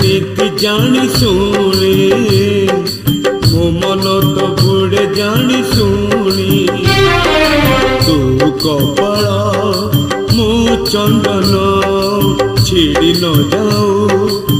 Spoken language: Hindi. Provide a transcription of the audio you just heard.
नीति जानी शुणी मो मन तो बुड़े जानी शुणी तू कपाल मु चंदन छिड़ी न जाऊ